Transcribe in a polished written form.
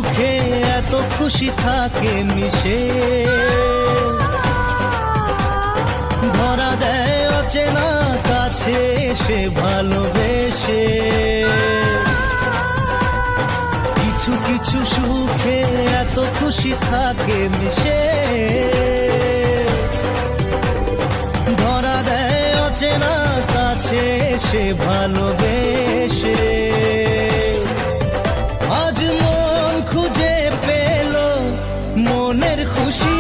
দুঃখে এত খুশি থাকে মিশে, ধরা দেয় অচেনা কাছে এসে ভালোবেসে। কিছু কিছু সুখে এত খুশি থাকে মিশে, ধরা দেয় অচেনা কাছে এসে ভালোবেসে। আজ মন খুঁজে পেল মনের খুশি,